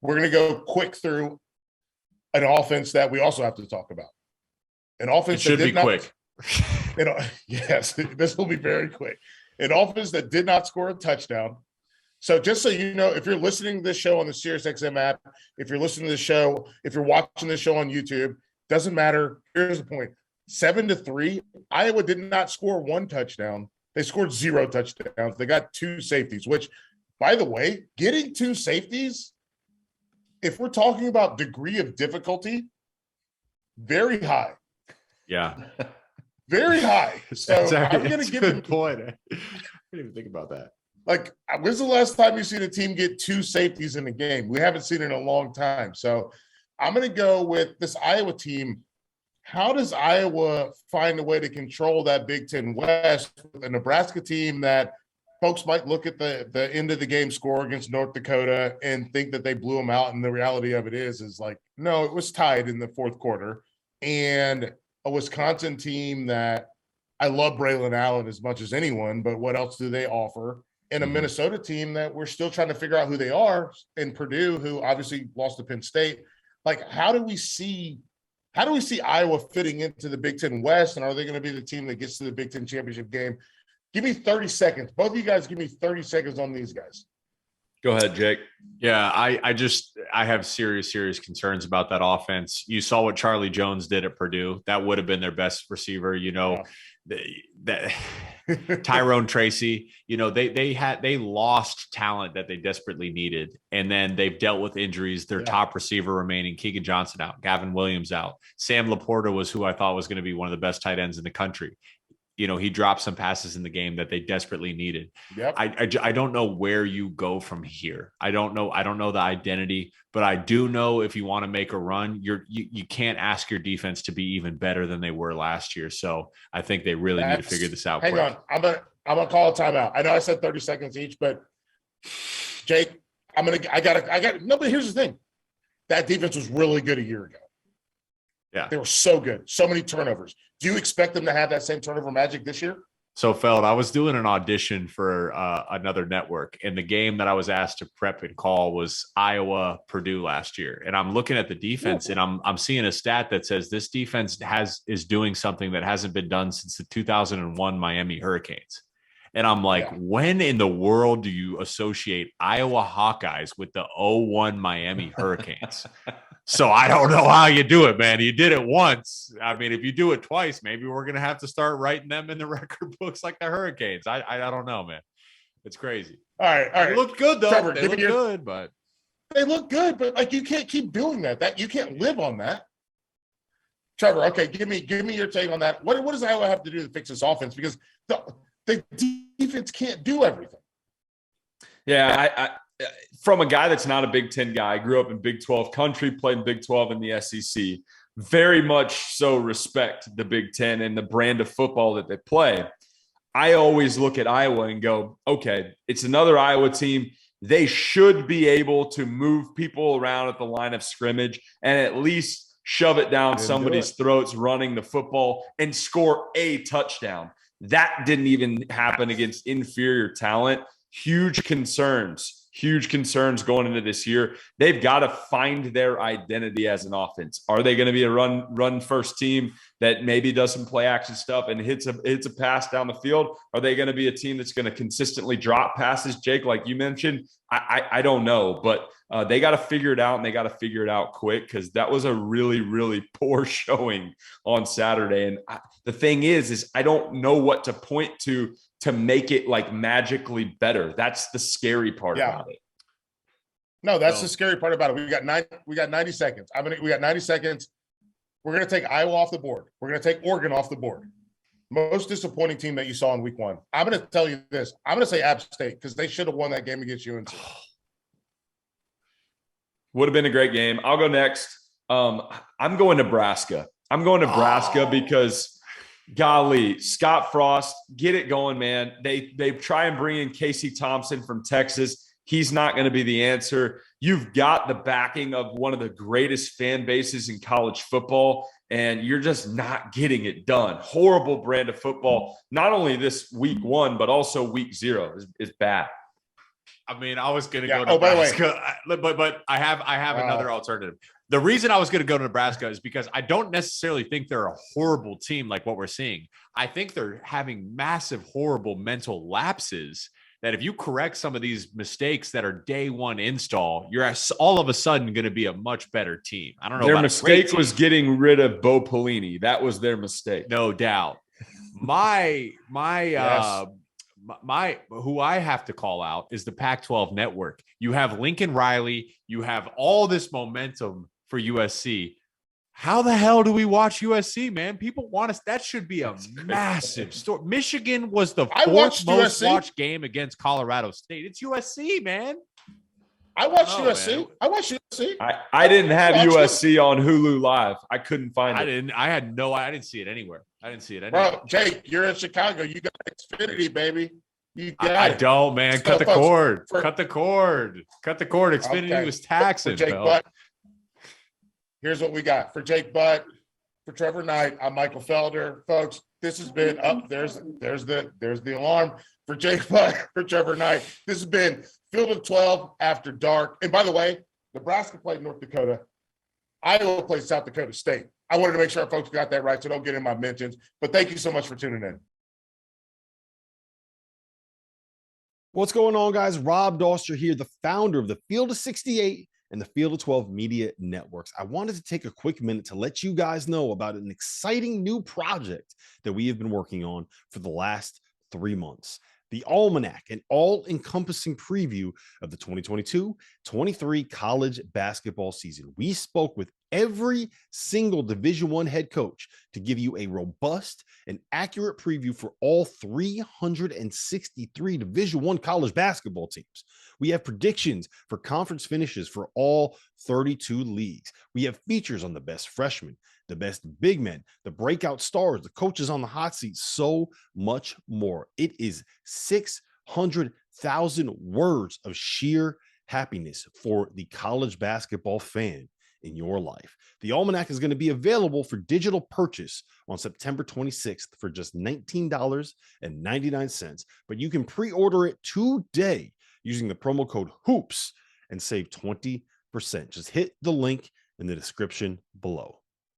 we're going to go quick through an offense that we also have to talk about. An offense it should be quick. Yes, this will be very quick. An offense that did not score a touchdown. So just so you know, if you're listening to this show on the SiriusXM app, if you're listening to the show, if you're watching this show on YouTube, doesn't matter. Here's the point. 7-3, Iowa did not score one touchdown. They scored 0 touchdowns. They got 2 safeties, which, by the way, getting 2 safeties, if we're talking about degree of difficulty, very high. Yeah. Very high. So I'm going to give a good point. I didn't even think about that. Like, when's the last time you've seen a team get 2 safeties in a game? We haven't seen it in a long time. So I'm going to go with this Iowa team. How does Iowa find a way to control that Big Ten West, a Nebraska team that folks might look at the end of the game score against North Dakota and think that they blew them out? And the reality of it is like, no, it was tied in the fourth quarter. And a Wisconsin team that I love Braylon Allen as much as anyone, but what else do they offer? And a Minnesota team that we're still trying to figure out who they are, and Purdue, who obviously lost to Penn State. Like, how do we see Iowa fitting into the Big Ten West, and are they going to be the team that gets to the Big Ten championship game? Give me 30 seconds. Both of you guys give me 30 seconds on these guys. Go ahead, Jake. Yeah, I have serious concerns about that offense. You saw what Charlie Jones did at Purdue. That would have been their best receiver, that Tyrone Tracy, they lost talent that they desperately needed. And then they've dealt with injuries. Their top receiver remaining, Keegan Johnson out, Gavin Williams out. Sam Laporta was who I thought was going to be one of the best tight ends in the country. He dropped some passes in the game that they desperately needed. Yep. I don't know where you go from here. I don't know the identity, but I do know if you want to make a run, you can't ask your defense to be even better than they were last year. So I think they really need to figure this out. Hang on. I'm gonna call a timeout. I know I said 30 seconds each, but Jake, but here's the thing. That defense was really good a year ago. Yeah. They were so good. So many turnovers. Do you expect them to have that same turnover magic this year? So, Feld, I was doing an audition for another network, and the game that I was asked to prep and call was Iowa-Purdue last year. And I'm looking at the defense, and I'm seeing a stat that says this defense is doing something that hasn't been done since the 2001 Miami Hurricanes. And I'm like, when in the world do you associate Iowa Hawkeyes with the 01 Miami Hurricanes? So I don't know how you do it, man. You did it once. I mean, if you do it twice, maybe we're going to have to start writing them in the record books like the Hurricanes. I don't know, man. It's crazy. All right. They look good, though. Trevor, they look good, but like, you can't keep doing that. You can't live on that. Trevor, okay, give me your take on that. What does Iowa have to do to fix this offense? Because the defense can't do everything. Yeah, from a guy that's not a Big Ten guy, I grew up in Big 12 country, played in Big 12 in the SEC, very much so respect the Big Ten and the brand of football that they play. I always look at Iowa and go, okay, it's another Iowa team. They should be able to move people around at the line of scrimmage and at least shove it down somebody's throats running the football and score a touchdown. That didn't even happen against inferior talent. Huge concerns going into this year. They've got to find their identity as an offense. Are they going to be a run first team that maybe does some play action stuff and hits a pass down the field? Are they going to be a team that's going to consistently drop passes, Jake, like you mentioned? I don't know, but they got to figure it out, and they got to figure it out quick, because that was a really, really poor showing on Saturday. And the thing is I don't know what to point to make it like magically better. That's the scary part about it. No, that's the scary part about it. We got 90 seconds. We got 90 seconds. We're going to take Iowa off the board. We're going to take Oregon off the board. Most disappointing team that you saw in week 1. I'm going to tell you this. I'm going to say App State, because they should have won that game against UNC. Would have been a great game. I'll go next. I'm going Nebraska. Because – golly, Scott Frost, get it going, man. They try and bring in Casey Thompson from Texas. He's not going to be the answer. You've got the backing of one of the greatest fan bases in college football, and you're just not getting it done. Horrible brand of football. Not only this week 1, but also week 0 is bad. I mean, I was going to Yeah. go Oh, by the way. Nebraska, but I have another alternative. The reason I was going to go to Nebraska is because I don't necessarily think they're a horrible team like what we're seeing. I think they're having massive, horrible mental lapses that if you correct some of these mistakes that are day one install, you're all of a sudden going to be a much better team. I don't know. Their mistake was getting rid of Bo Pelini. That was their mistake. No doubt. My Yes. my who I have to call out is the Pac-12 network. You have Lincoln Riley, you have all this momentum for USC. How the hell do we watch USC, man? People want us. That should be a massive story. Michigan was the fourth most watched game against Colorado State. It's USC, man. I watched USC. Man. I watched USC. I didn't have USC on Hulu Live. I couldn't find it. I didn't see it anywhere. I didn't see it anywhere. Bro, Jake, you're in Chicago. You got Xfinity, baby. You got I don't, man. Cut the cord. Cut the cord. Xfinity was taxing. For Jake Butt, here's what we got. For Jake Butt, for Trevor Knight, I'm Michael Felder. Folks, this has been up. There's the alarm. For Jake Butt, for Trevor Knight, this has been Field of 12 After Dark. And by the way, Nebraska played North Dakota. Iowa played South Dakota State. I wanted to make sure our folks got that right, so don't get in my mentions. But thank you so much for tuning in. What's going on, guys? Rob Doster here, the founder of the Field of 68 and the Field of 12 Media Networks. I wanted to take a quick minute to let you guys know about an exciting new project that we have been working on for the last 3 months. The Almanac, an all-encompassing preview of the 2022-23 college basketball season. We spoke with every single Division I head coach to give you a robust and accurate preview for all 363 Division I college basketball teams. We have predictions for conference finishes for all 32 leagues. We have features on the best freshmen, the best big men, the breakout stars, the coaches on the hot seat, so much more. It is 600,000 words of sheer happiness for the college basketball fan in your life. The Almanac is going to be available for digital purchase on September 26th for just $19.99, but you can pre-order it today using the promo code HOOPS and save 20%. Just hit the link in the description below.